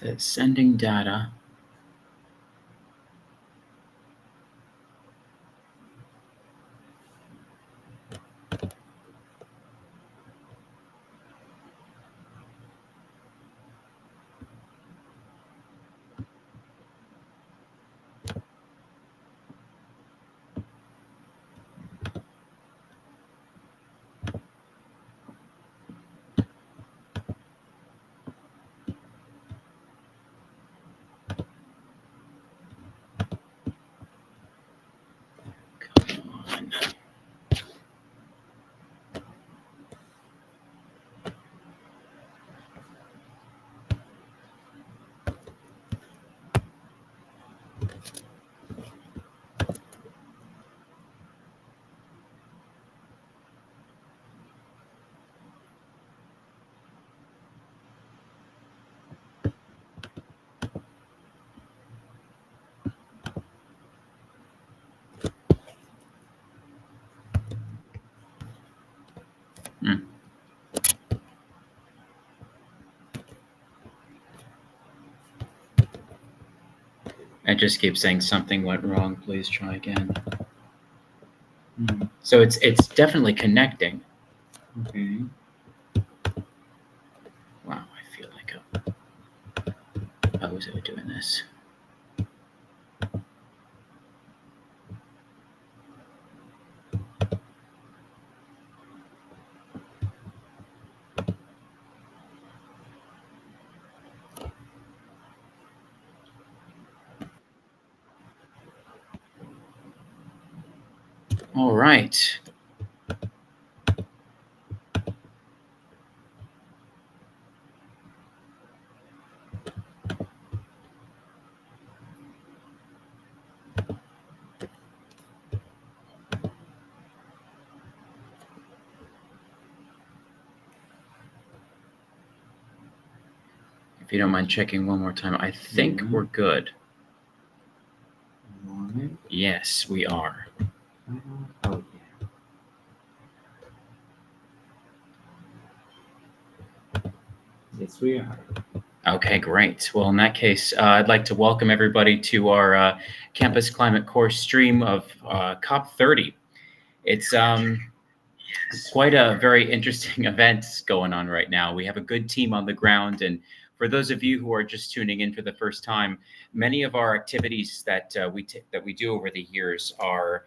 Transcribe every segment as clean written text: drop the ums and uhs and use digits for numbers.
says sending data. Come on. I just keep saying something went wrong. Please try again. So it's definitely connecting. Okay. Wow, I feel like I was doing this. All right. If you don't mind checking one more time, I think we're good. Yes, we are. Oh, yeah. Yes, we are. Okay, great. Well, in that case, I'd like to welcome everybody to our Campus Climate Course stream of COP30. It's quite a very interesting event going on right now. We have a good team on the ground, and for those of you who are just tuning in for the first time, many of our activities that we do over the years are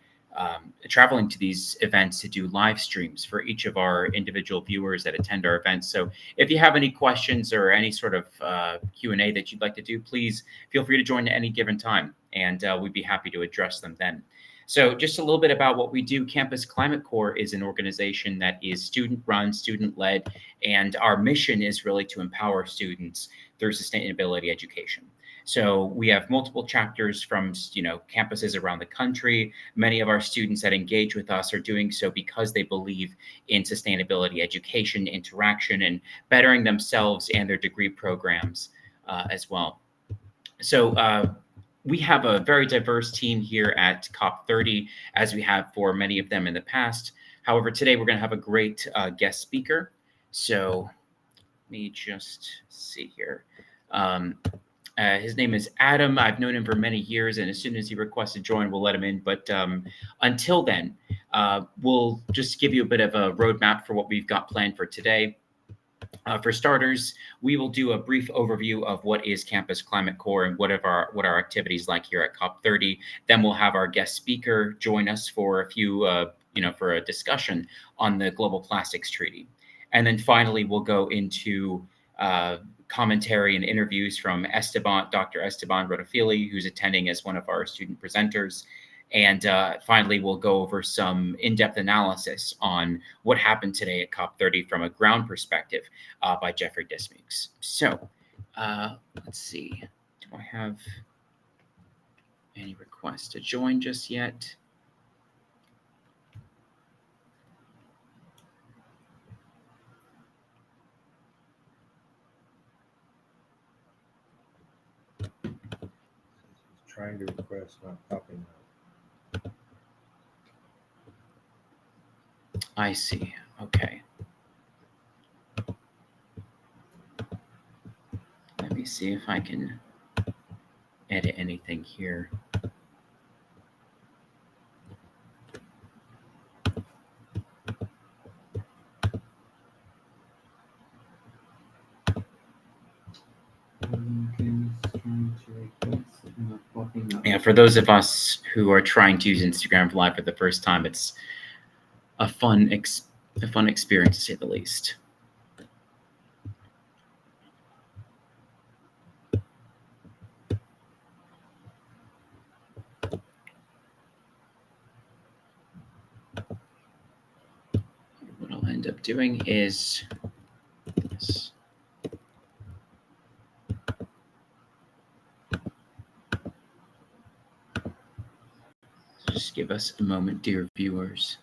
traveling to these events to do live streams for each of our individual viewers that attend our events. So if you have any questions or any sort of Q&A that you'd like to do, please feel free to join at any given time, and we'd be happy to address them then. So just a little bit about what we do. Campus Climate Corps is an organization that is student-run, student-led, and our mission is really to empower students through sustainability education. So we have multiple chapters from campuses around the country. Many of our students that engage with us are doing so because they believe in sustainability education, interaction, and bettering themselves and their degree programs as well. So we have a very diverse team here at COP30, as we have for many of them in the past. However, today we're going to have a great guest speaker. So let me just see here. His name is Adam. I've known him for many years, and as soon as he requests to join, we'll let him in. But until then, we'll just give you a bit of a roadmap for what we've got planned for today. For starters, we will do a brief overview of what is Campus Climate Corps and what our activities like here at COP30. Then we'll have our guest speaker join us for a few, for a discussion on the Global Plastics Treaty. And then finally, we'll go into commentary and interviews from Dr. Esteban Rodafili, who's attending as one of our student presenters. And finally, we'll go over some in-depth analysis on what happened today at COP30 from a ground perspective by Jeffrey Dismukes. So let's see. Do I have any requests to join just yet? Trying to request, not popping up. I see. Okay. Let me see if I can edit anything here. Yeah, for those of us who are trying to use Instagram Live for the first time, it's a fun experience to say the least. What I'll end up doing is this. Just give us a moment, dear viewers.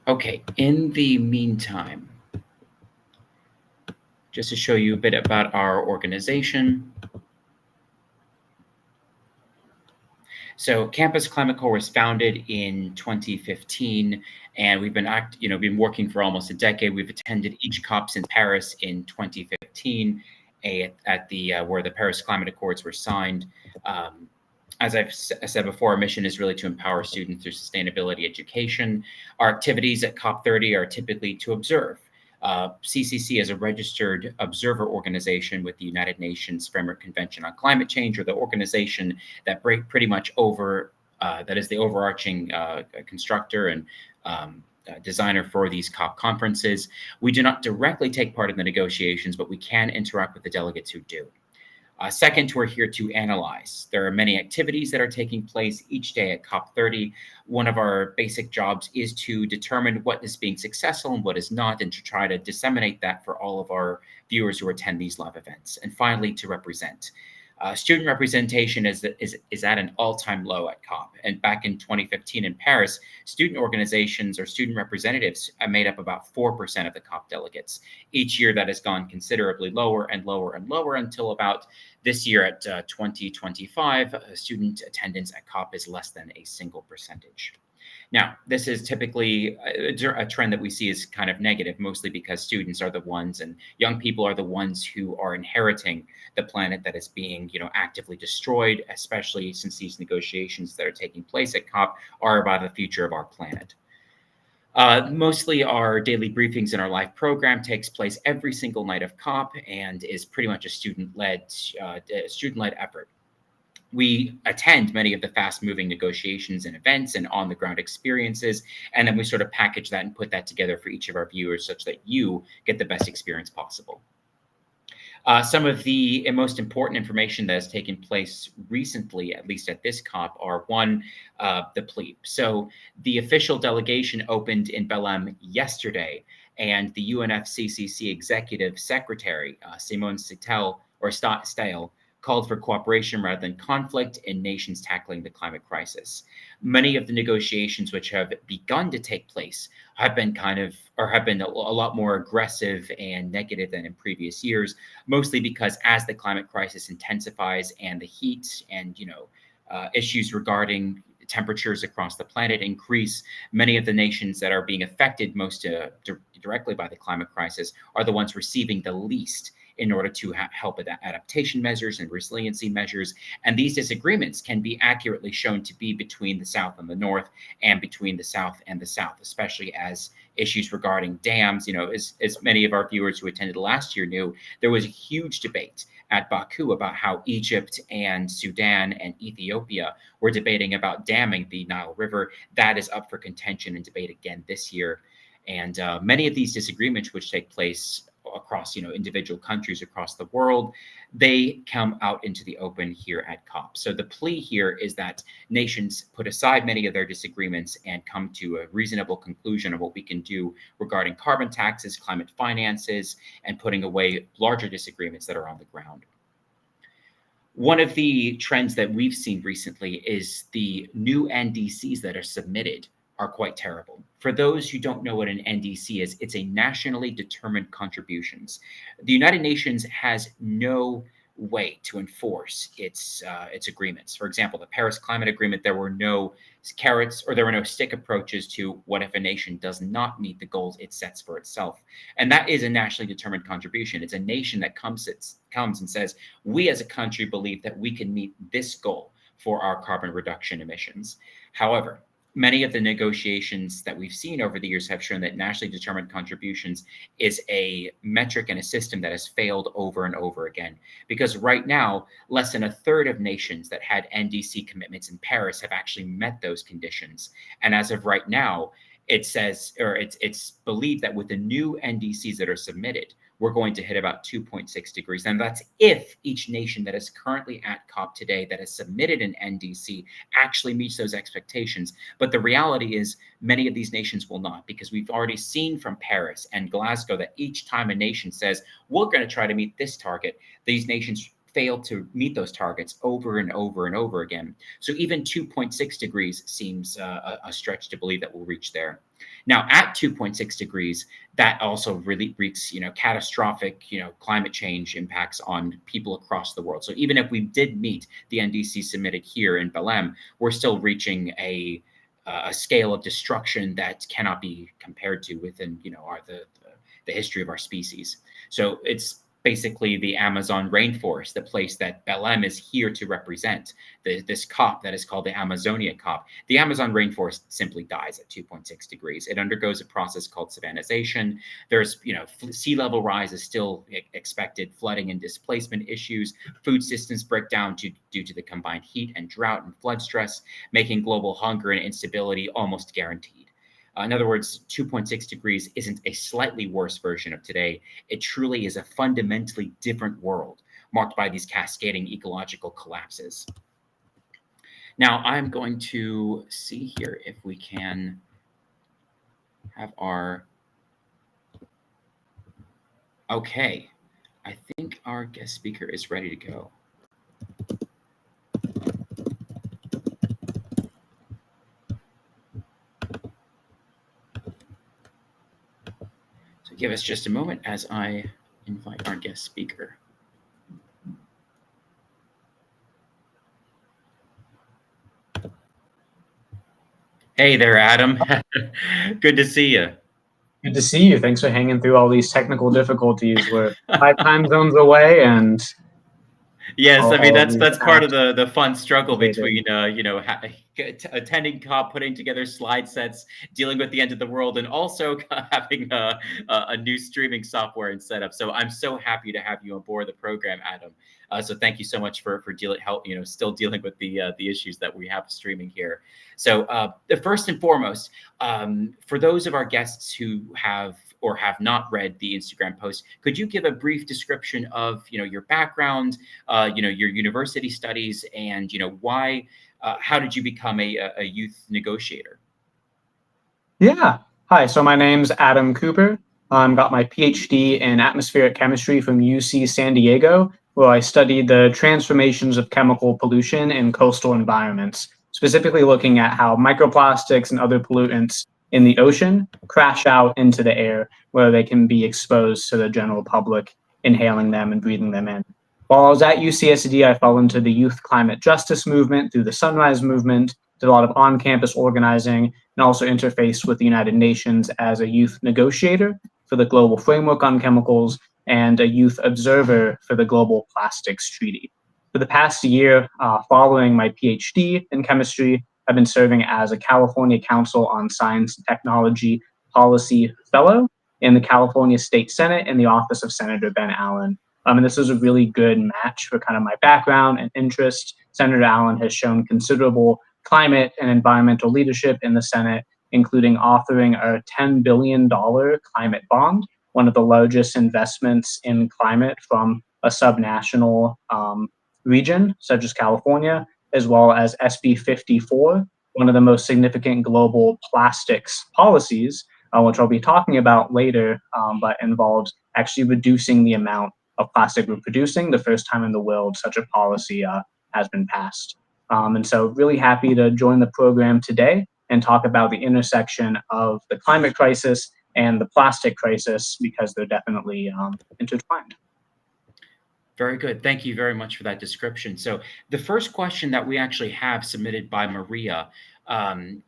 Okay, in the meantime, just to show you a bit about our organization. So Campus Climate Corps was founded in 2015, and we've been working for almost a decade. We've attended each COP since Paris in 2015, at the where the Paris Climate Accords were signed. As I've said before, our mission is really to empower students through sustainability education. Our activities at COP30 are typically to observe. CCC is a registered observer organization with the United Nations Framework Convention on Climate Change, or the organization that pretty much that is the overarching constructor and designer for these COP conferences. We do not directly take part in the negotiations, but we can interact with the delegates who do. Second, we're here to analyze. There are many activities that are taking place each day at COP30. One of our basic jobs is to determine what is being successful and what is not, and to try to disseminate that for all of our viewers who attend these live events. And finally, to represent. Student representation is at an all-time low at COP. And back in 2015 in Paris, student organizations or student representatives made up about 4% of the COP delegates. Each year that has gone considerably lower and lower and lower until about this year at 2025, student attendance at COP is less than a single percentage. Now, this is typically a trend that we see is kind of negative, mostly because students are the ones and young people are the ones who are inheriting the planet that is being, actively destroyed, especially since these negotiations that are taking place at COP are about the future of our planet. Mostly our daily briefings in our live program takes place every single night of COP and is pretty much a student-led effort. We attend many of the fast-moving negotiations and events and on-the-ground experiences, and then we sort of package that and put that together for each of our viewers such that you get the best experience possible. Some of the most important information that has taken place recently, at least at this COP, are one, the plea. So the official delegation opened in Belém yesterday, and the UNFCCC Executive Secretary, Simone Stale, called for cooperation rather than conflict in nations tackling the climate crisis. Many of the negotiations which have begun to take place have been a lot more aggressive and negative than in previous years, mostly because as the climate crisis intensifies and the heat and issues regarding temperatures across the planet increase, many of the nations that are being affected most directly by the climate crisis are the ones receiving the least in order to help with adaptation measures and resiliency measures. And these disagreements can be accurately shown to be between the South and the North, and between the South and the South, especially as issues regarding dams. As many of our viewers who attended last year knew, there was a huge debate at Baku about how Egypt and Sudan and Ethiopia were debating about damming the Nile River. That is up for contention and debate again this year. And many of these disagreements which take place across individual countries across the world, they come out into the open here at COP. So the plea here is that nations put aside many of their disagreements and come to a reasonable conclusion of what we can do regarding carbon taxes, climate finances, and putting away larger disagreements that are on the ground. One of the trends that we've seen recently is the new NDCs that are submitted are quite terrible. For those who don't know what an NDC is, it's a nationally determined contributions. The United Nations has no way to enforce its agreements. For example, the Paris Climate Agreement, there were no carrots or there were no stick approaches to what if a nation does not meet the goals it sets for itself. And that is a nationally determined contribution. It's a nation that comes and says, we as a country believe that we can meet this goal for our carbon reduction emissions. However, many of the negotiations that we've seen over the years have shown that nationally determined contributions is a metric and a system that has failed over and over again. Because right now, less than a third of nations that had NDC commitments in Paris have actually met those conditions. And as of right now, it says, or it's believed that with the new NDCs that are submitted, we're going to hit about 2.6 degrees. And that's if each nation that is currently at COP today that has submitted an NDC actually meets those expectations. But the reality is many of these nations will not, because we've already seen from Paris and Glasgow that each time a nation says, we're going to try to meet this target, these nations fail to meet those targets over and over and over again. So even 2.6 degrees seems a stretch to believe that we'll reach there. Now, at 2.6 degrees, that also really wreaks, catastrophic, climate change impacts on people across the world. So even if we did meet the NDC submitted here in Belém, we're still reaching a scale of destruction that cannot be compared to within, the history of our species. So it's basically the Amazon rainforest, the place that Belém is here to represent, this COP that is called the Amazonia COP. The Amazon rainforest simply dies at 2.6 degrees. It undergoes a process called savannization. There's, sea level rise is still expected, flooding and displacement issues, food systems break down due to the combined heat and drought and flood stress, making global hunger and instability almost guaranteed. In other words, 2.6 degrees isn't a slightly worse version of today. It truly is a fundamentally different world marked by these cascading ecological collapses. Now, I'm going to see here if we can have our... Okay, I think our guest speaker is ready to go. Give us just a moment as I invite our guest speaker. Hey there, Adam. Good to see you. Good to see you. Thanks for hanging through all these technical difficulties. We're 5 time zones away, and yes, I mean that's part of apps the fun struggle related. between attending COP, putting together slide sets, dealing with the end of the world, and also having a new streaming software and setup. So I'm so happy to have you on board the program, Adam. So thank you so much for still dealing with the issues that we have streaming here. So first and foremost, for those of our guests who have or have not read the Instagram post, could you give a brief description of your background, your university studies, and why? How did you become a youth negotiator? Yeah. Hi. So my name's Adam Cooper. Got my PhD in atmospheric chemistry from UC San Diego, where I studied the transformations of chemical pollution in coastal environments, specifically looking at how microplastics and other pollutants in the ocean crash out into the air, where they can be exposed to the general public, inhaling them and breathing them in. While I was at UCSD, I fell into the youth climate justice movement through the Sunrise Movement, did a lot of on-campus organizing, and also interfaced with the United Nations as a youth negotiator for the Global Framework on Chemicals and a youth observer for the Global Plastics Treaty. For the past year, following my PhD in chemistry, I've been serving as a California Council on Science and Technology Policy Fellow in the California State Senate in the office of Senator Ben Allen. And this is a really good match for kind of my background and interest. Senator Allen has shown considerable climate and environmental leadership in the Senate, including authoring a $10 billion climate bond, one of the largest investments in climate from a subnational region, such as California, as well as SB 54, one of the most significant global plastics policies, which I'll be talking about later, but involves actually reducing the amount of plastic we're producing. The first time in the world such a policy has been passed. And so really happy to join the program today. and talk about the intersection of the climate crisis and the plastic crisis, because they're definitely intertwined. Very good. Thank you very much for that description. So the first question that we actually have submitted by Maria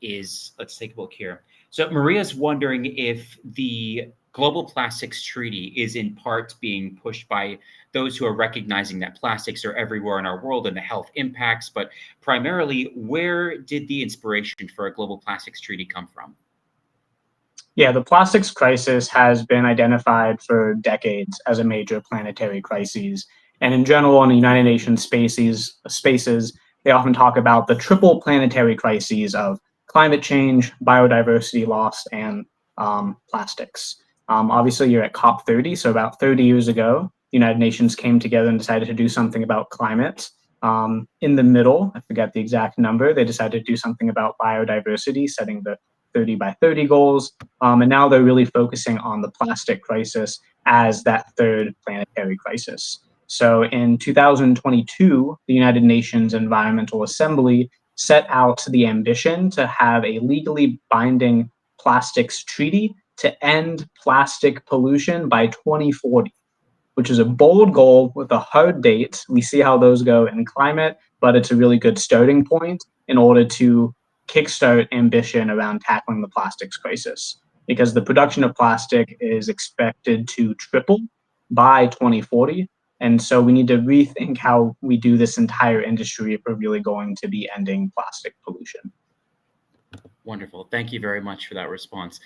is, let's take a look here. So Maria's wondering if the Global Plastics Treaty is in part being pushed by those who are recognizing that plastics are everywhere in our world and the health impacts, but primarily, where did the inspiration for a Global Plastics Treaty come from? Yeah, the plastics crisis has been identified for decades as a major planetary crisis. And in general, in the United Nations spaces, they often talk about the triple planetary crises of climate change, biodiversity loss, and plastics. Obviously, you're at COP30, so about 30 years ago, the United Nations came together and decided to do something about climate. In the middle, I forget the exact number, they decided to do something about biodiversity, setting the 30 by 30 goals. And now they're really focusing on the plastic crisis as that third planetary crisis. So in 2022, the United Nations Environmental Assembly set out the ambition to have a legally binding plastics treaty to end plastic pollution by 2040, which is a bold goal with a hard date. We see how those go in climate, but it's a really good starting point in order to kickstart ambition around tackling the plastics crisis, because the production of plastic is expected to triple by 2040. And so we need to rethink how we do this entire industry if we're really going to be ending plastic pollution. Wonderful. Thank you very much for that response.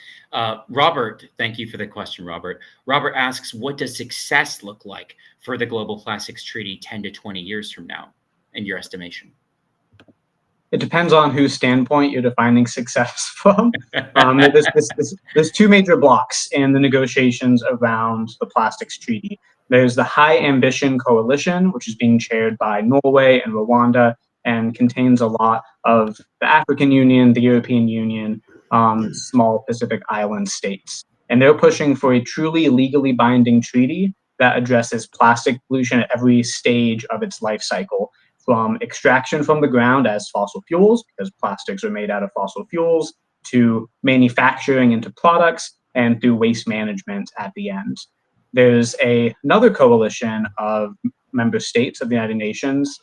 Robert, thank you for the question, Robert. Robert asks, what does success look like for the Global Plastics Treaty 10 to 20 years from now, in your estimation? It depends on whose standpoint you're defining success from. There's two major blocks in the negotiations around the plastics treaty. There's the High Ambition Coalition, which is being chaired by Norway and Rwanda and contains a lot of the African Union, the European Union, small Pacific Island states. And they're pushing for a truly legally binding treaty that addresses plastic pollution at every stage of its life cycle, from extraction from the ground as fossil fuels, because plastics are made out of fossil fuels, to manufacturing into products, and through waste management at the end. There's another coalition of member states of the United Nations.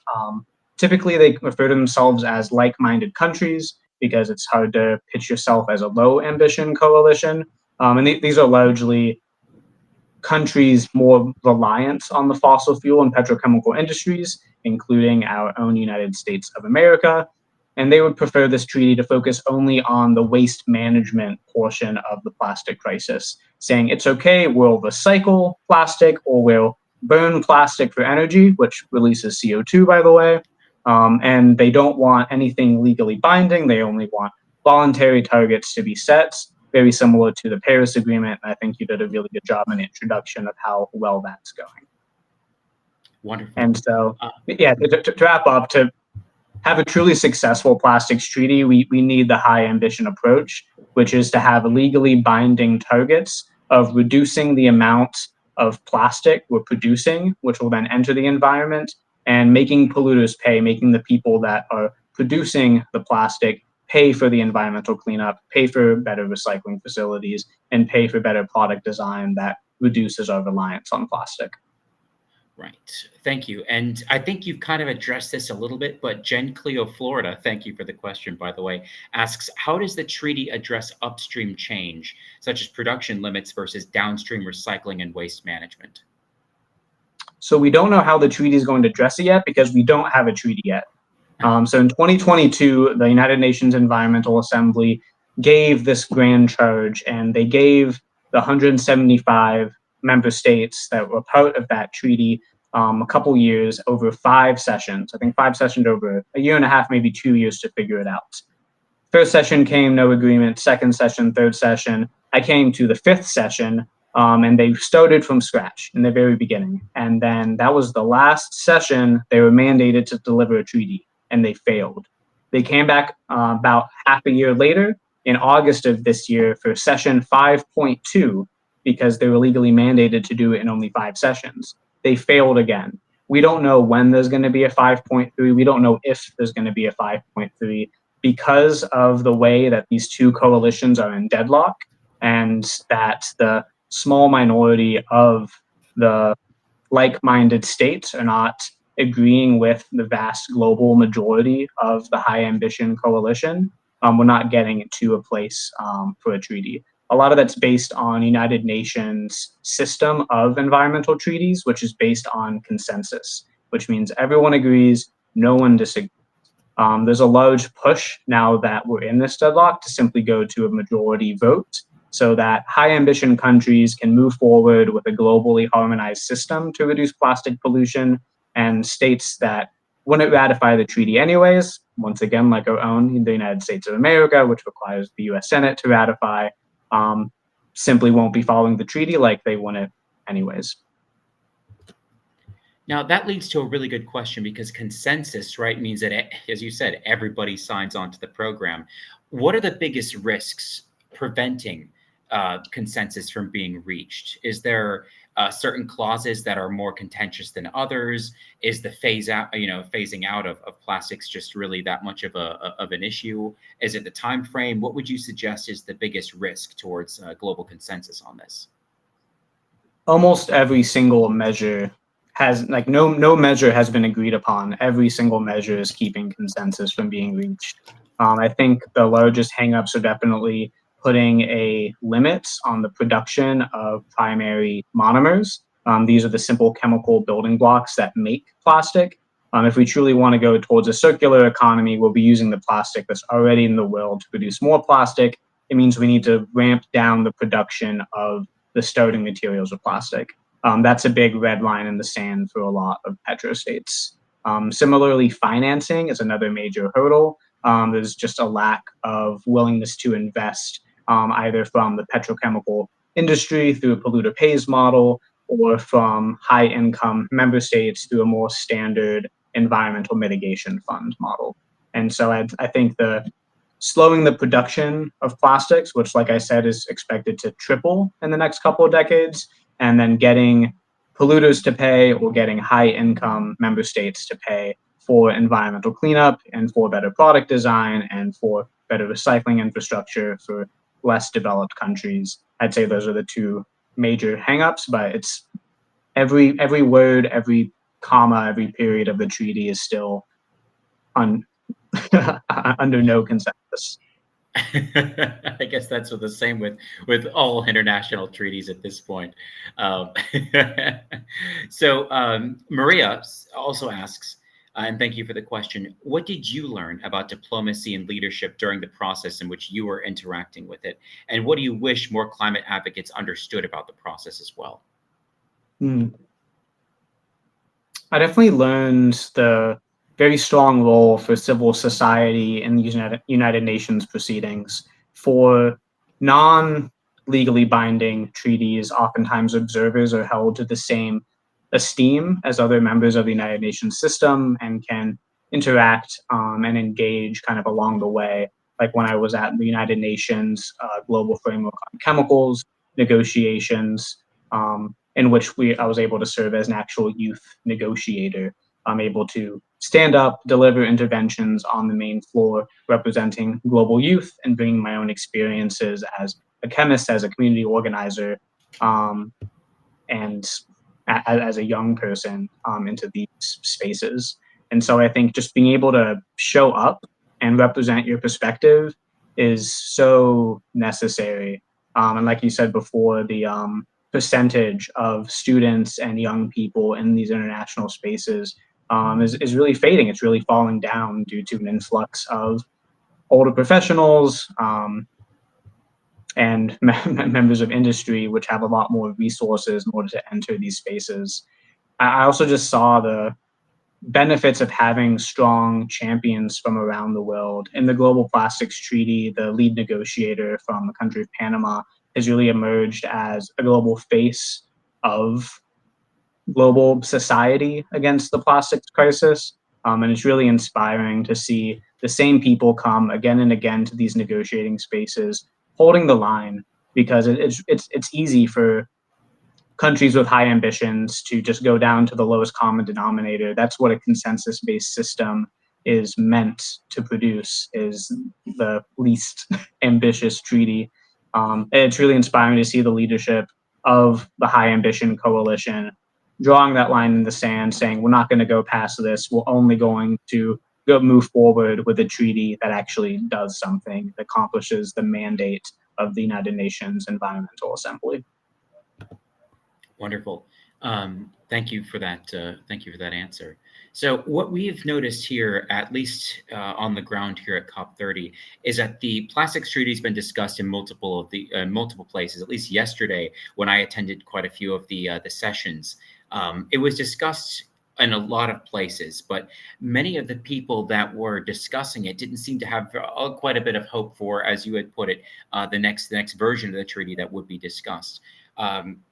Typically, they refer to themselves as like-minded countries because it's hard to pitch yourself as a low-ambition coalition. And these are largely countries more reliant on the fossil fuel and petrochemical industries, including our own United States of America. And they would prefer this treaty to focus only on the waste management portion of the plastic crisis, saying it's okay, we'll recycle plastic or we'll burn plastic for energy, which releases CO2, by the way. And they don't want anything legally binding. They only want voluntary targets to be set, very similar to the Paris Agreement. I think you did a really good job in the introduction of how well that's going. Wonderful. And so, yeah, to wrap up, to have a truly successful plastics treaty, we need the high ambition approach, which is to have legally binding targets of reducing the amount of plastic we're producing, which will then enter the environment, and making polluters pay, making the people that are producing the plastic pay for the environmental cleanup, pay for better recycling facilities, and pay for better product design that reduces our reliance on plastic. Right. Thank you. And I think you've kind of addressed this a little bit, but Jen Cleo, Florida, thank you for the question, by the way, asks, how does the treaty address upstream change, such as production limits versus downstream recycling and waste management? So we don't know how the treaty is going to address it yet because we don't have a treaty yet. So in 2022, the United Nations Environmental Assembly gave this grand charge, and they gave the 175 member states that were part of that treaty a couple years over 5 sessions. I think 5 sessions over a year and a half, maybe 2 years to figure it out. First session came, no agreement. Second session, third session. I came to the 5th session, and they started from scratch in the very beginning. And then that was the last session they were mandated to deliver a treaty, and they failed. They came back about half a year later in August of this year for session 5.2 because they were legally mandated to do it in only 5 sessions. They failed again. We don't know when there's going to be a 5.3. We don't know if there's going to be a 5.3. because of the way that these two coalitions are in deadlock, and that the small minority of the like-minded states are not agreeing with the vast global majority of the high ambition coalition, we're not getting to a place for a treaty. A lot of that's based on United Nations system of environmental treaties, which is based on consensus, which means everyone agrees, no one disagrees. There's a large push now that we're in this deadlock to simply go to a majority vote so that high ambition countries can move forward with a globally harmonized system to reduce plastic pollution, and states that wouldn't ratify the treaty anyways, once again, like our own, the United States of America, which requires the US Senate to ratify, simply won't be following the treaty like they wouldn't anyways. Now, that leads to a really good question because consensus, right, means that, as you said, everybody signs on to the program. What are the biggest risks preventing consensus from being reached? Is there certain clauses that are more contentious than others? Is the phasing out of plastics just really that much of an issue? Is it the time frame? What would you suggest is the biggest risk towards global consensus on this? Almost every single measure has, like, no measure has been agreed upon. Every single measure is keeping consensus from being reached. I think the largest hangups are definitely putting a limit on the production of primary monomers. These are the simple chemical building blocks that make plastic. If we truly want to go towards a circular economy, we'll be using the plastic that's already in the world to produce more plastic. It means we need to ramp down the production of the starting materials of plastic. That's a big red line in the sand for a lot of petrostates. Similarly, financing is another major hurdle. There's just a lack of willingness to invest, either from the petrochemical industry through a polluter pays model, or from high income member states through a more standard environmental mitigation fund model. And so I think slowing the production of plastics, which, like I said, is expected to triple in the next couple of decades, and then getting polluters to pay, or getting high income member states to pay for environmental cleanup and for better product design and for better recycling infrastructure for less developed countries. I'd say those are the two major hangups, but it's every word, every comma, every period of the treaty is still under no consensus. I guess that's the same with all international treaties at this point. Um, Maria also asks, and thank you for the question, what did you learn about diplomacy and leadership during the process in which you were interacting with it? And what do you wish more climate advocates understood about the process as well? I definitely learned the very strong role for civil society in the United Nations proceedings. For non-legally binding treaties, oftentimes observers are held to the same esteem as other members of the United Nations system and can interact and engage kind of along the way. Like when I was at the United Nations Global Framework on Chemicals negotiations, in which I was able to serve as an actual youth negotiator. I'm able to stand up, deliver interventions on the main floor, representing global youth and bringing my own experiences as a chemist, as a community organizer, and as a young person into these spaces. And so I think just being able to show up and represent your perspective is so necessary. And like you said before, the percentage of students and young people in these international spaces is really fading. It's really falling down due to an influx of older professionals and members of industry, which have a lot more resources in order to enter these spaces. I also just saw the benefits of having strong champions from around the world. In the Global Plastics Treaty, the lead negotiator from the country of Panama has really emerged as a global face of global society against the plastics crisis. And it's really inspiring to see the same people come again and again to these negotiating spaces, holding the line, because it's easy for countries with high ambitions to just go down to the lowest common denominator. That's what a consensus-based system is meant to produce is the least ambitious treaty. It's really inspiring to see the leadership of the High Ambition Coalition drawing that line in the sand, saying we're not going to go past this. We're only going to move forward with a treaty that actually does something, that accomplishes the mandate of the United Nations Environmental Assembly. Wonderful. Thank you for that. Thank you for that answer. So, what we've noticed here, at least on the ground here at COP30, is that the plastics treaty has been discussed in multiple places. At least yesterday, when I attended quite a few of the sessions, it was discussed in a lot of places. But many of the people that were discussing it didn't seem to have quite a bit of hope for, as you had put it, the next version of the treaty that would be discussed.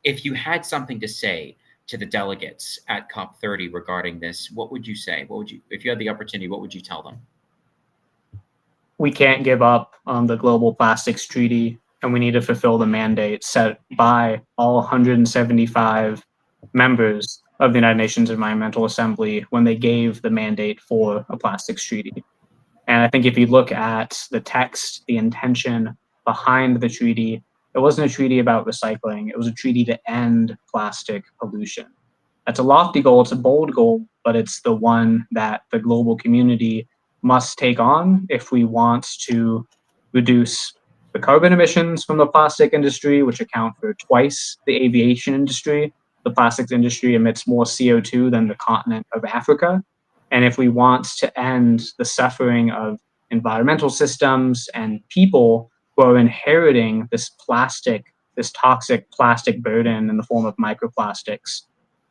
If you had something to say to the delegates at COP30 regarding this, what would you say? If you had the opportunity, what would you tell them? We can't give up on the global plastics treaty, and we need to fulfill the mandate set by all 175 members of the United Nations Environmental Assembly when they gave the mandate for a plastics treaty. And I think if you look at the text, the intention behind the treaty, it wasn't a treaty about recycling. It was a treaty to end plastic pollution. That's a lofty goal. It's a bold goal, but it's the one that the global community must take on if we want to reduce the carbon emissions from the plastic industry, which account for twice the aviation industry. The plastics industry emits more CO2 than the continent of Africa. And if we want to end the suffering of environmental systems and people who are inheriting this toxic plastic burden in the form of microplastics,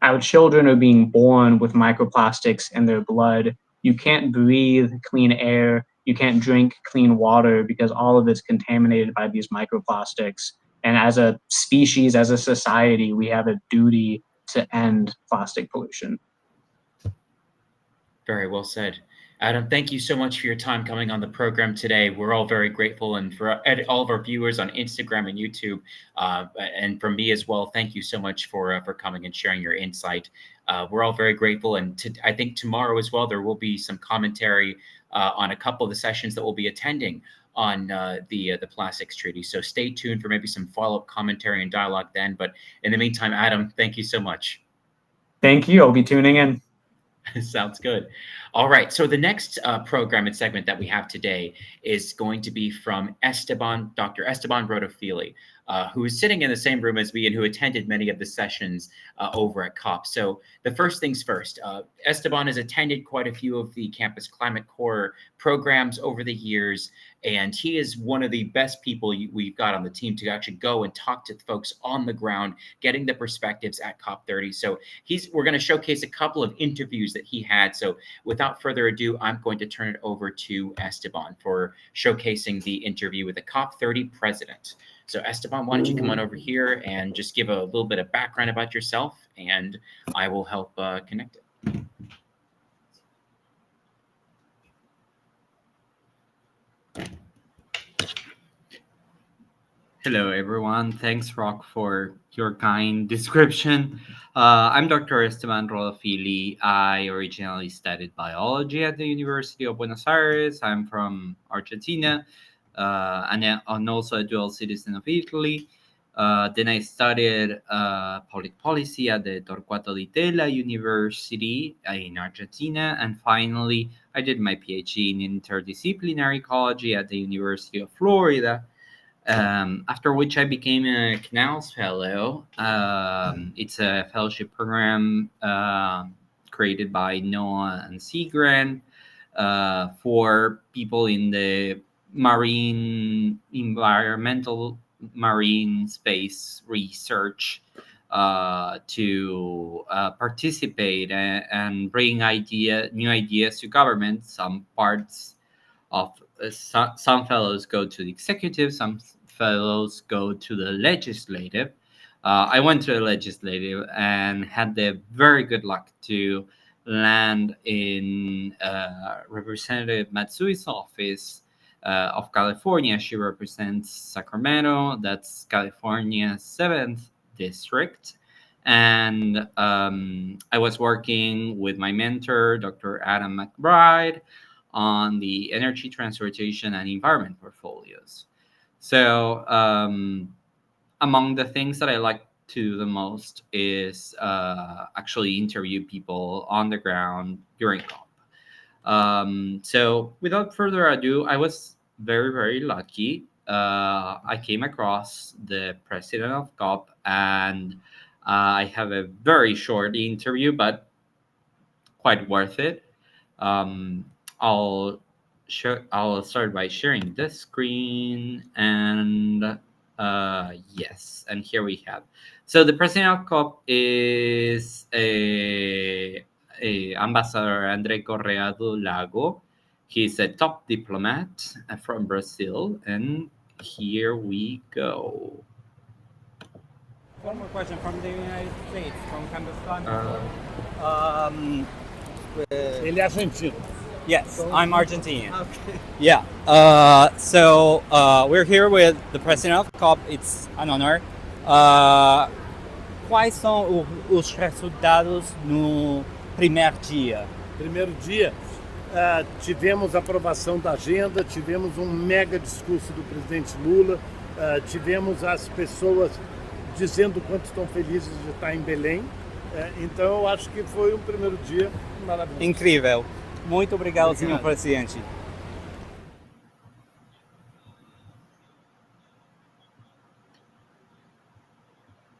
our children are being born with microplastics in their blood. You can't breathe clean air. You can't drink clean water because all of it's contaminated by these microplastics. And as a species, as a society, we have a duty to end plastic pollution. Very well said. Adam, thank you so much for your time coming on the program today. We're all very grateful, and for all of our viewers on Instagram and YouTube, and from me as well, thank you so much for coming and sharing your insight. We're all very grateful, and I think tomorrow as well, there will be some commentary on a couple of the sessions that we'll be attending on the plastics treaty. So stay tuned for maybe some follow-up commentary and dialogue then. But in the meantime, Adam, thank you so much. Thank you. I'll be tuning in. Sounds good. All right. So the next program and segment that we have today is going to be from Dr. Esteban Rodofili, who is sitting in the same room as me and who attended many of the sessions over at COP. So the first things first, Esteban has attended quite a few of the Campus Climate Corps programs over the years, and he is one of the best people we've got on the team to actually go and talk to folks on the ground, getting the perspectives at COP30. So we're going to showcase a couple of interviews that he had. So without further ado, I'm going to turn it over to Esteban for showcasing the interview with the COP30 president. So Esteban, why don't you come on over here and just give a little bit of background about yourself, and I will help connect it. Hello, everyone. Thanks, Rock, for your kind description. I'm Dr. Esteban Rodofili. I originally studied biology at the University of Buenos Aires. I'm from Argentina, and I'm also a dual citizen of Italy. Then I studied public policy at the Torquato di Tella University in Argentina. And finally, I did my PhD in interdisciplinary ecology at the University of Florida. After which I became a Canals Fellow. It's a fellowship program created by NOAA and Sea Grant for people in the environmental marine space research to participate and bring new ideas to government. Some parts of some fellows go to the executive, some fellows go to the legislative. I went to the legislative and had the very good luck to land in Representative Matsui's office of California. She represents Sacramento. That's California's 7th district. And I was working with my mentor, Dr. Adam McBride, on the energy, transportation, and environment portfolios. So among the things that I like to do the most is actually interview people on the ground during COP. So without further ado, I was very, very lucky. I came across the president of COP, and I have a very short interview, but quite worth it. Um, I'll I'll start by sharing this screen, and yes, and here we have. So the president of COP is a Ambassador André Correa do Lago. He's a top diplomat from Brazil, and here we go. One more question from the United States, from Campus Ele é argentino. Yes, I'm Argentinian. Okay. Yeah. We're here with the president of COP. It's an honor. Quais são os resultados no primeiro dia? Primeiro dia, tivemos a aprovação da agenda, tivemos um mega discurso do presidente Lula, tivemos as pessoas dizendo quanto estão felizes de estar em Belém. Então, eu acho que foi um primeiro dia maravilhoso. Incrível. Muito obrigado, senhor presidente.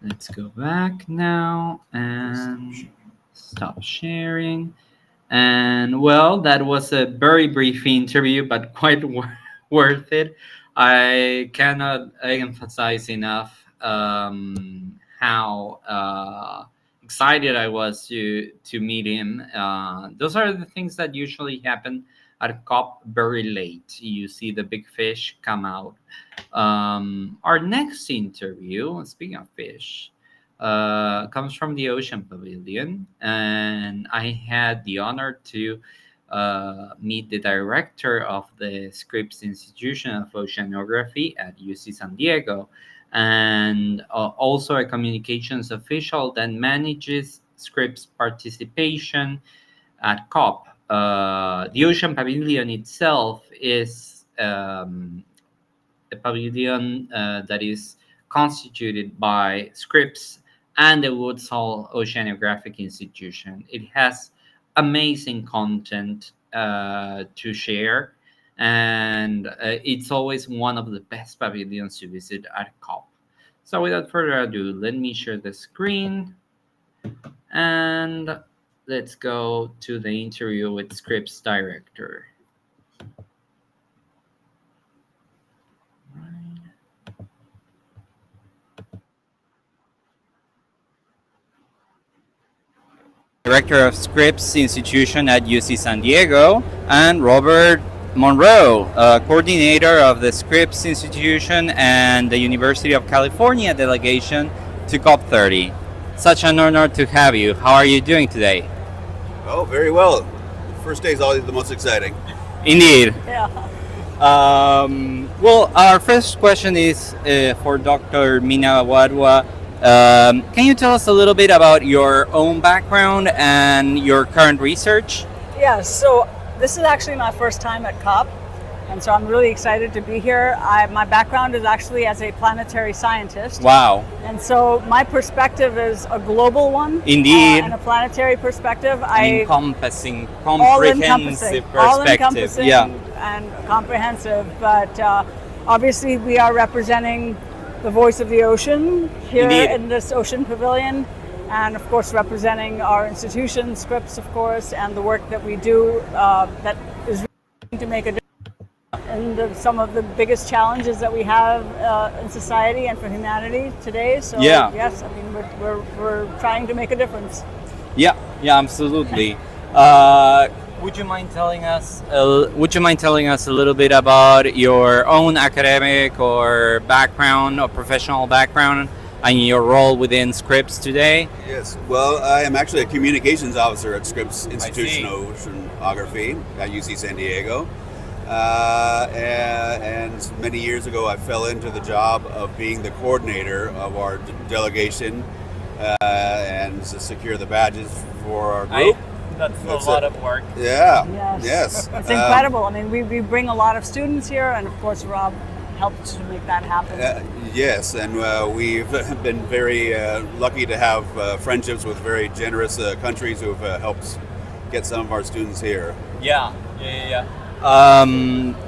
Let's go back now and stop sharing. And well, that was a very brief interview, but quite worth it. I cannot emphasize enough how excited I was to meet him. Those are the things that usually happen at COP very late. You see the big fish come out. Our next interview, speaking of fish, comes from the Ocean Pavilion, and I had the honor to meet the director of the Scripps Institution of Oceanography at UC San Diego, and also a communications official that manages Scripps participation at COP. The Ocean Pavilion itself is a pavilion that is constituted by Scripps and the Woods Hole Oceanographic Institution. It has amazing content to share, and it's always one of the best pavilions to visit at COP. So without further ado, let me share the screen, and let's go to the interview with Scripps director. Director of Scripps Institution at UC San Diego, and Robert Monroe, coordinator of the Scripps Institution and the University of California delegation to COP30. Such an honor to have you. How are you doing today? Oh, very well. First day is always the most exciting. Indeed. Yeah. Well, our first question is for Dr. Mina Wadwa. Can you tell us a little bit about your own background and your current research? Yeah, so this is actually my first time at COP, and so I'm really excited to be here. My background is actually as a planetary scientist. Wow. And so my perspective is a global one. Indeed. And a planetary perspective. Encompassing, all comprehensive perspective. Yeah. And comprehensive, but obviously we are representing the voice of the ocean here Indeed. in this Ocean Pavilion, and of course representing our institution, Scripps, of course, and the work that we do that is really to make a difference in some of the biggest challenges that we have in society and for humanity today. So Yeah. yes, I mean we're trying to make a difference. Yeah, absolutely. Would you mind telling us a little bit about your own academic or background or professional background and your role within Scripps today? Yes. Well, I am actually a communications officer at Scripps Institution of Oceanography at UC San Diego. And many years ago, I fell into the job of being the coordinator of our delegation and to secure the badges for our group. That's That's a lot it. of work. Yeah. Yes. Yes. It's incredible. I mean, we bring a lot of students here, and of course, Rob helped to make that happen. Yes, and we've been very lucky to have friendships with very generous countries who have helped get some of our students here. Yeah.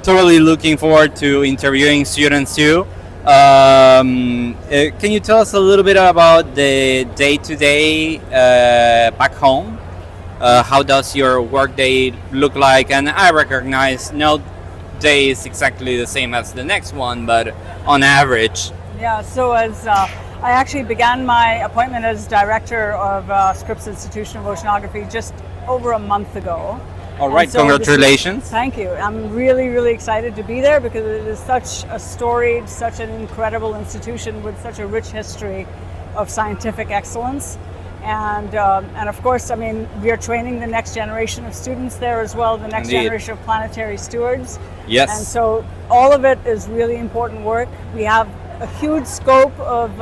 Totally looking forward to interviewing students too. Can you tell us a little bit about the day-to-day back home? How does your workday look like? And I recognize no day is exactly the same as the next one, but on average. Yeah, so as I actually began my appointment as director of Scripps Institution of Oceanography just over a month ago. All right, And so congratulations. Thank you. I'm really, really excited to be there because it is such a storied, such an incredible institution with such a rich history of scientific excellence. And of course, I mean, we are training the next generation of students there as well, the next Indeed. generation of planetary stewards. Yes. And so all of it is really important work. We have a huge scope of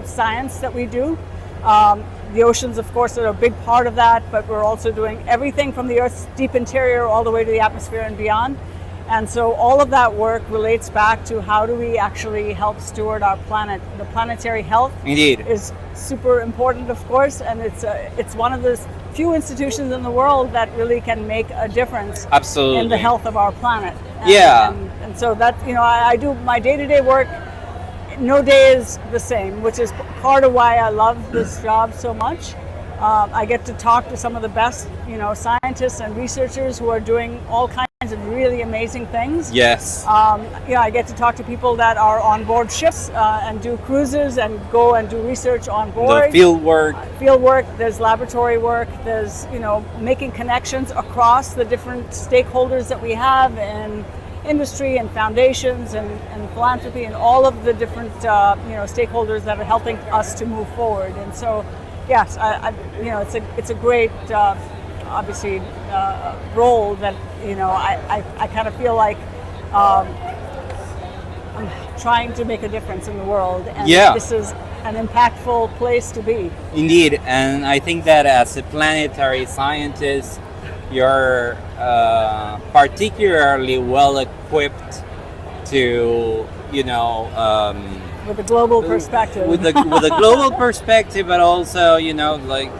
science that we do. The oceans, of course, are a big part of that, but we're also doing everything from the Earth's deep interior all the way to the atmosphere and beyond. And so all of that work relates back to how do we actually help steward our planet. The planetary health Indeed. is super important, of course, and it's one of the few institutions in the world that really can make a difference Absolutely. in the health of our planet. And, Yeah. And so that, I do my day-to-day work. No day is the same, which is part of why I love this job so much. I get to talk to some of the best, scientists and researchers who are doing all kinds of really amazing things. Yes. I get to talk to people that are on board ships and do cruises and go and do research on board. The field work. Field work, there's laboratory work, there's, making connections across the different stakeholders that we have in industry and foundations and philanthropy and all of the different, stakeholders that are helping us to move forward. And so, yes, it's a great, obviously, role that, I kind of feel like I'm trying to make a difference in the world. And Yeah. this is an impactful place to be. Indeed, and I think that as a planetary scientist, you're particularly well equipped to, With a global perspective. with a global perspective, but also, like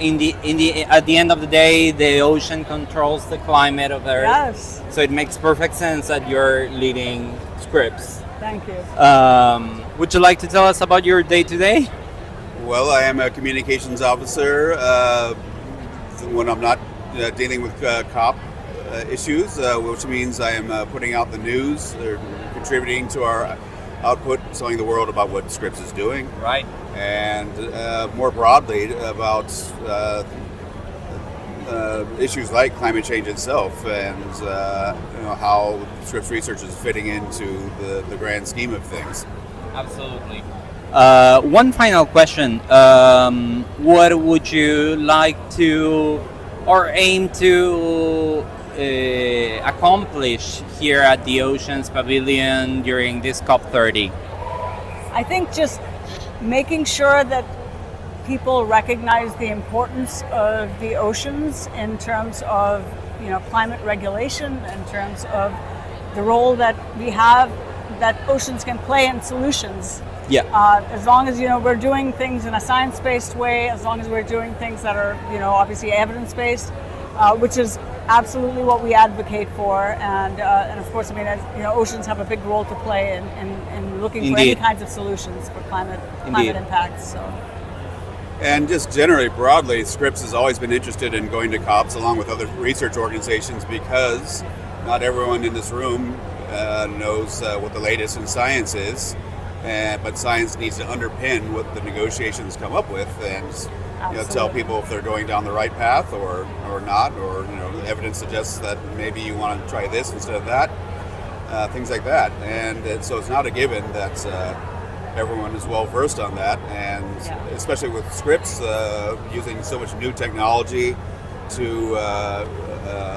at the end of the day, the ocean controls the climate of Earth. Yes, So it makes perfect sense that you're leading Scripps. thank you. Would you like to tell us about your day-to-day? Well, I am a communications officer when I'm not dealing with COP issues, which means I am putting out the news, or contributing to our output, telling the world about what Scripps is doing, Right. and more broadly about issues like climate change itself, and how Scripps research is fitting into the grand scheme of things. Absolutely. One final question. What would you like to or aim to accomplish here at the Oceans Pavilion during this COP30? I think just making sure that people recognize the importance of the oceans in terms of climate regulation, in terms of the role that we have, that oceans can play in solutions. Yeah. As long as we're doing things in a science-based way, as long as we're doing things that are obviously evidence-based, which is absolutely what we advocate for, and of course, I mean, oceans have a big role to play in looking for any Indeed. kinds of solutions for climate Indeed. impacts. So. And just generally, broadly, Scripps has always been interested in going to COPs along with other research organizations, because not everyone in this room knows what the latest in science is, but science needs to underpin what the negotiations come up with, and tell people if they're going down the right path or not, or the evidence suggests that maybe you want to try this instead of that, things like that. And so it's not a given that everyone is well versed on that, and especially with Scripps using so much new technology to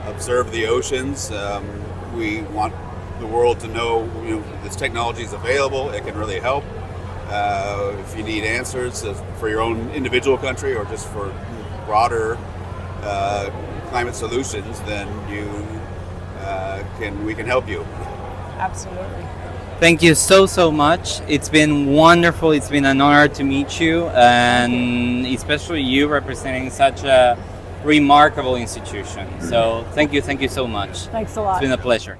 observe the oceans. We want the world to know this technology is available. It can really help. If you need answers for your own individual country or just for broader climate solutions, then we can help you. Absolutely. Thank you so much. It's been wonderful. It's been an honor to meet you, and especially you representing such a remarkable institution. So thank you so much. Thanks a lot. It's been a pleasure.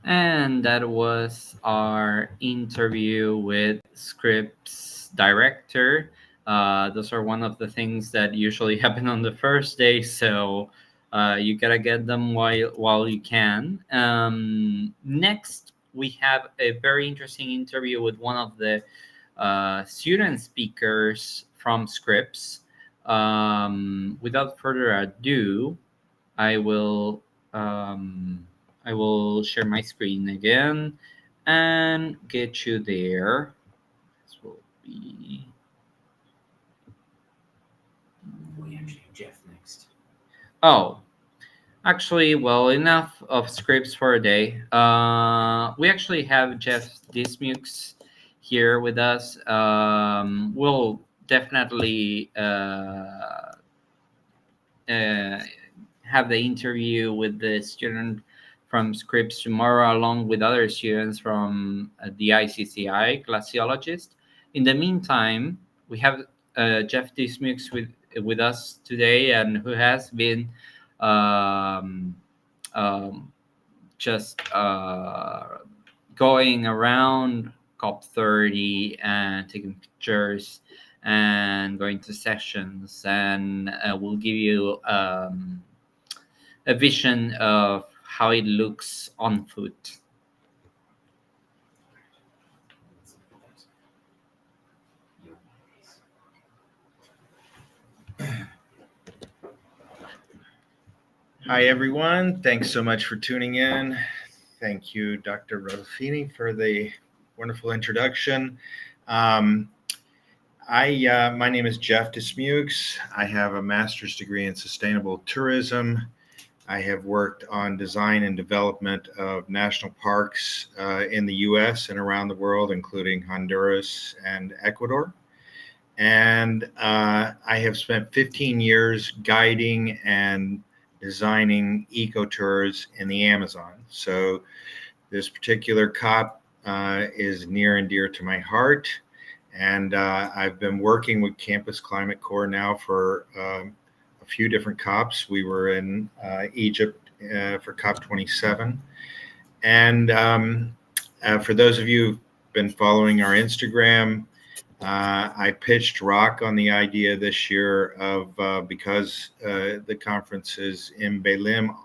And that was our interview with Scripps director. Those are one of the things that usually happen on the first day, so you gotta get them while you can. Next, we have a very interesting interview with one of the student speakers from Scripps. Without further ado, I will share my screen again and get you there. This will be. We actually have Jeff next. Oh, actually, well, enough of scripts for a day. We actually have Jeff Dismukes here with us. We'll definitely have the interview with the student from Scripps tomorrow, along with other students from the ICCI, glaciologist. In the meantime, we have Jeff Dismukes with us today, and who has been just going around COP30 and taking pictures and going to sessions, and we'll give you a vision of how it looks on foot. Hi, everyone. Thanks so much for tuning in. Thank you, Dr. Rodolfini, for the wonderful introduction. My name is Jeff Dismukes. I have a master's degree in sustainable tourism. I have worked on design and development of national parks in the U.S. and around the world, including Honduras and Ecuador. And I have spent 15 years guiding and designing eco-tours in the Amazon. So this particular COP is near and dear to my heart. And I've been working with Campus Climate Corps now for a few different COPs. We were in Egypt for COP27. And for those of you who've been following our Instagram, I pitched Rock on the idea this year of because the conference is in Belém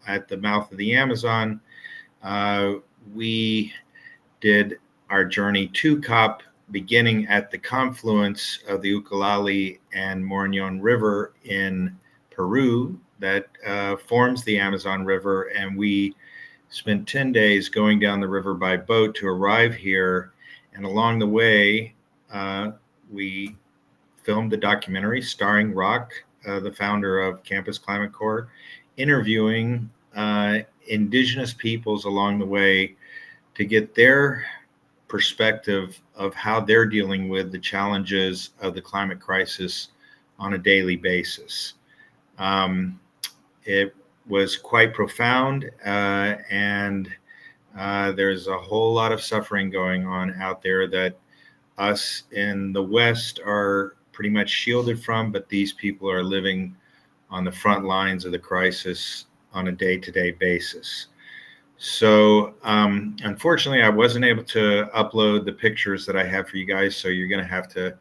at the mouth of the Amazon, we did our journey to COP beginning at the confluence of the Ucayali and Marañón River in Peru that forms the Amazon River. And we spent 10 days going down the river by boat to arrive here. And along the way, we filmed a documentary starring Rock, the founder of Campus Climate Corps, interviewing indigenous peoples along the way to get their perspective of how they're dealing with the challenges of the climate crisis on a daily basis. It was quite profound, and there's a whole lot of suffering going on out there that us in the West are pretty much shielded from, but these people are living on the front lines of the crisis on a day-to-day basis. So unfortunately, I wasn't able to upload the pictures that I have for you guys, so you're going to have to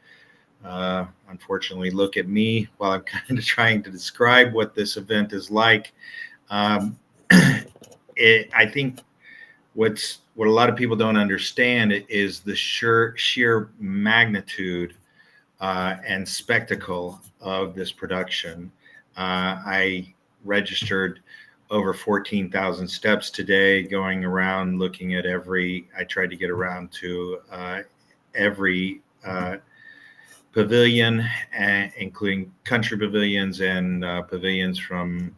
unfortunately look at me while I'm kind of trying to describe what this event is like. I think what a lot of people don't understand is the sheer magnitude and spectacle of this production. I registered over 14,000 steps today, going around looking at I tried to get around to every pavilion, including country pavilions and pavilions from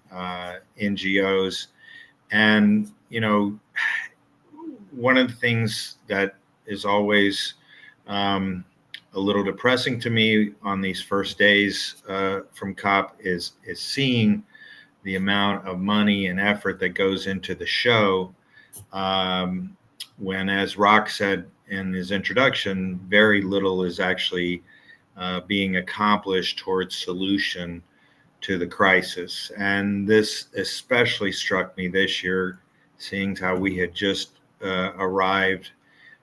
NGOs. And, you know, one of the things that is always a little depressing to me on these first days from COP is seeing the amount of money and effort that goes into the show. When, as Rock said in his introduction, very little is actually being accomplished towards solution to the crisis. And this especially struck me this year, seeing how we had just arrived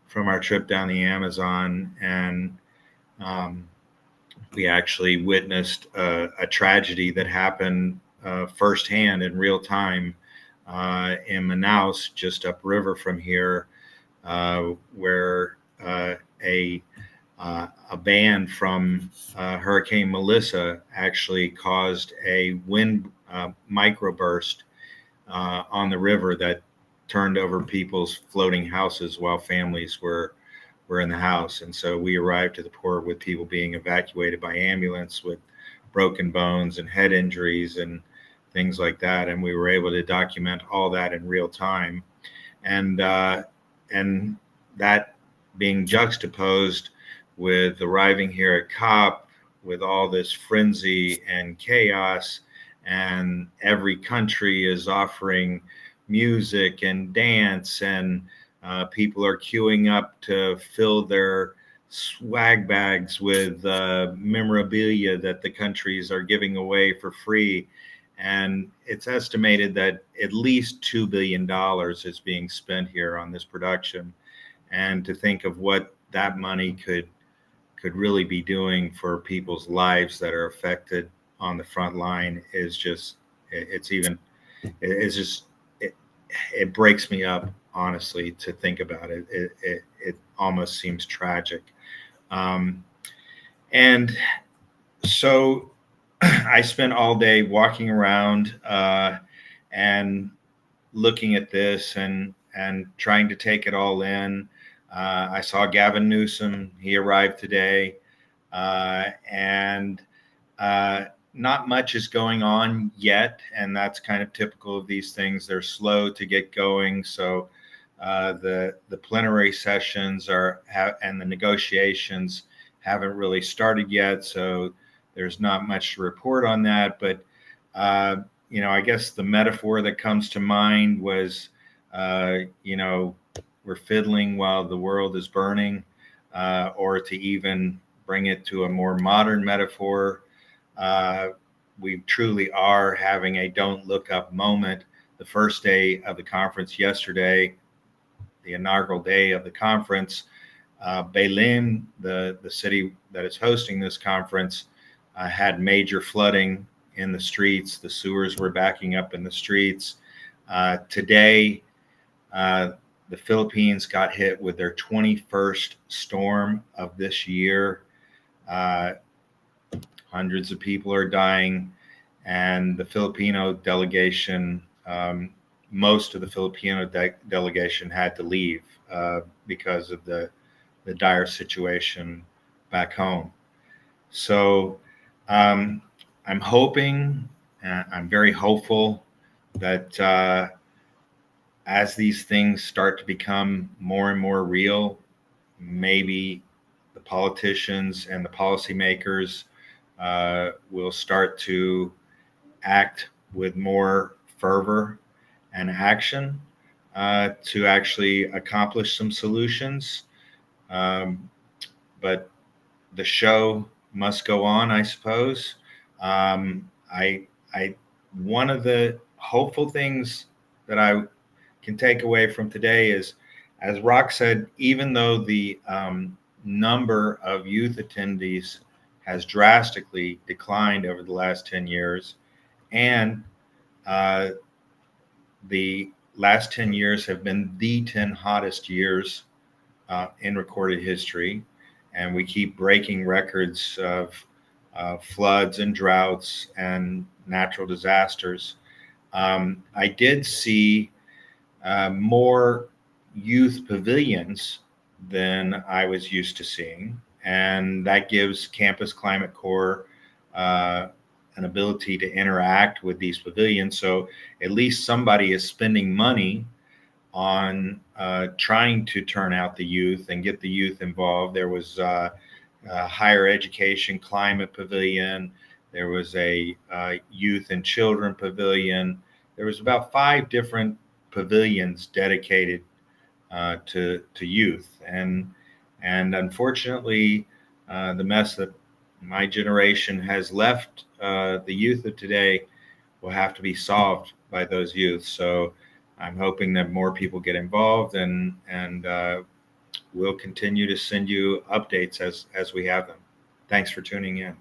from our trip down the Amazon, and we actually witnessed a tragedy that happened firsthand in real time in Manaus, just upriver from here, where a band from Hurricane Melissa actually caused a wind microburst on the river that turned over people's floating houses while families were in the house. And so we arrived to the port with people being evacuated by ambulance with broken bones and head injuries and things like that. And we were able to document all that in real time. And that being juxtaposed with arriving here at COP with all this frenzy and chaos, and every country is offering music and dance, and people are queuing up to fill their swag bags with memorabilia that the countries are giving away for free. And it's estimated that at least $2 billion is being spent here on this production. And to think of what that money could really be doing for people's lives that are affected on the front line is just, it breaks me up, honestly, to think about it. It almost seems tragic. And so I spent all day walking around and looking at this and trying to take it all in. I saw Gavin Newsom. He arrived today, and not much is going on yet, and that's kind of typical of these things. They're slow to get going. So the plenary sessions and the negotiations haven't really started yet. So there's not much to report on that. But I guess the metaphor that comes to mind was, we're fiddling while the world is burning, or to even bring it to a more modern metaphor, we truly are having a don't look up moment. The first day of the conference yesterday, the inaugural day of the conference, Belém, the city that is hosting this conference, had major flooding in the streets. The sewers were backing up in the streets. Today, the Philippines got hit with their 21st storm of this year. Hundreds of people are dying, and the Filipino delegation, most of the Filipino delegation had to leave because of the dire situation back home. So I'm hoping, I'm very hopeful that as these things start to become more and more real, maybe the politicians and the policymakers will start to act with more fervor and action to actually accomplish some solutions. But the show must go on, I suppose. One of the hopeful things that I can take away from today is, as Rock said, even though the number of youth attendees has drastically declined over the last 10 years, and the last 10 years have been the 10 hottest years in recorded history, and we keep breaking records of floods and droughts and natural disasters. I did see more youth pavilions than I was used to seeing, and that gives Campus Climate Corps an ability to interact with these pavilions. So at least somebody is spending money on trying to turn out the youth and get the youth involved. There was a higher education climate pavilion. There was a youth and children pavilion. There was about 5 different pavilions dedicated to youth, and unfortunately, the mess that my generation has left the youth of today will have to be solved by those youth. So I'm hoping that more people get involved, and we'll continue to send you updates as we have them. Thanks for tuning in.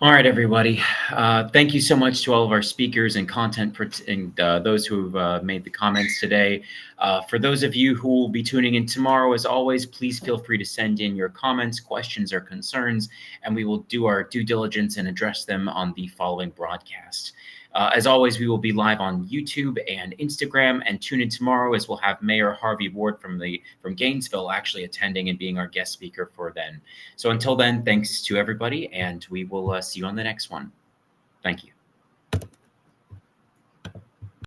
All right, everybody. Thank you so much to all of our speakers and content and those who've made the comments today. For those of you who will be tuning in tomorrow, as always, please feel free to send in your comments, questions, or concerns, and we will do our due diligence and address them on the following broadcast. As always, we will be live on YouTube and Instagram, and tune in tomorrow as we'll have Mayor Harvey Ward from Gainesville actually attending and being our guest speaker for then. So until then, thanks to everybody, and we will see you on the next one. Thank you.